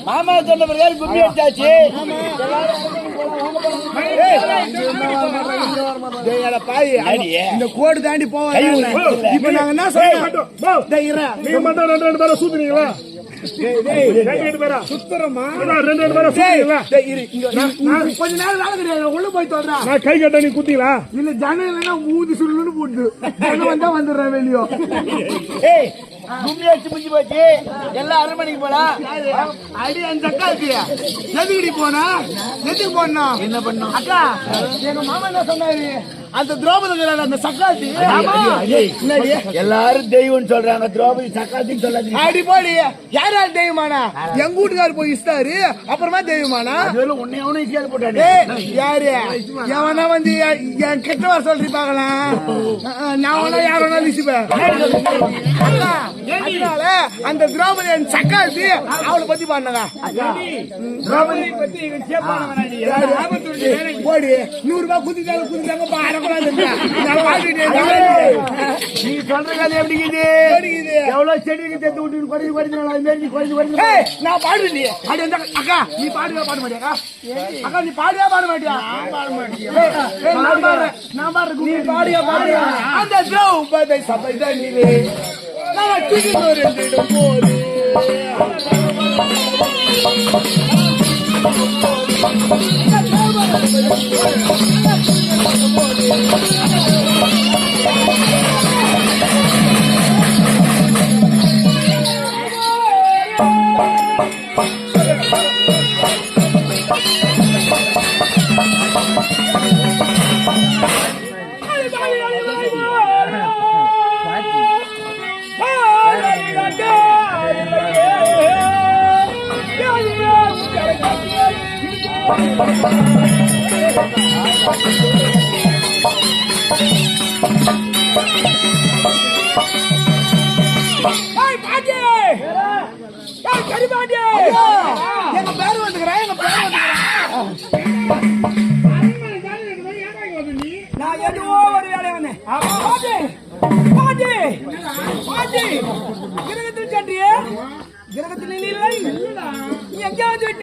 மாமா சொன்ன பிறகு கும்மி அடிச்சாச்சு. இந்த கோடு தாண்டி போவாங்க. இப்ப நாங்க என்ன சொல்றோம்? கொஞ்ச நேரம் வேலை கிடையாது. உள்ள போய் சொல்றேன். கை கட்ட நீ குத்திங்களா? இல்ல ஜனம் இல்லைன்னா ஊதி சுருன்னு போட்டு ஜனம் வந்தா வந்துடுறேன் வெளியோ. கும்மி அடிச்சு முடிஞ்சு போச்சு. எல்லாம் 6 மணிக்கு போலாம். அடி அந்த அக்கா இருக்கு. எதுக்கடி போனா? எதுக்கு போனா? என்ன பண்ணா? அக்கா எங்க மாமா என்ன சொன்னாரு? அந்த திரௌபதி அந்த சக்காத்தி எல்லாரும் தெய்வம் சொல்றாங்க. திரௌபதி சக்காத்தின்னு சொல்லாதீங்க. அடி போடி. யார் யார் தெய்வமானா? எங்க வீட்டுக்காரர் போய் இஸ்தாரு. அப்புறமா தெய்வமானா? உன்னையவனும் இசியாது போட்டாரு. யாரு எவனா வந்து என் கிட்ட வர சொல்லி பாக்கலாம். நான் வேணா யார் வேணாலும் இசிப்பேன். அந்த திரௌபதி சக்காத்தி அவளை பத்தி பாருங்க. திரௌபதி பத்தி போடி. 100 ரூபாய் குதிச்சாங்க குதிச்சாங்க பாரு. நீ சொல்ற கதை எப்படி எவ்வளவு செடிக்கு சேர்த்து விட்டு குறைஞ்சு குறைஞ்சு நான் பாடுறேன். அக்கா நீ பாடுவா பாட மாட்டியா? அக்கா நீ பாடுவா பாட மாட்டியா? நான் பாடுறேன். நீ பாடியா பாடியா? அந்த திரௌபதி சபை தண்ணிலே நான் தூக்கி போது எங்க பேரு வந்துக்கிறேன். நான் எதுவோ ஒரு வேலை வந்தேன். கிரகத்தில் சென்றியே கிரகத்தில் இல்லை எங்கேயாவது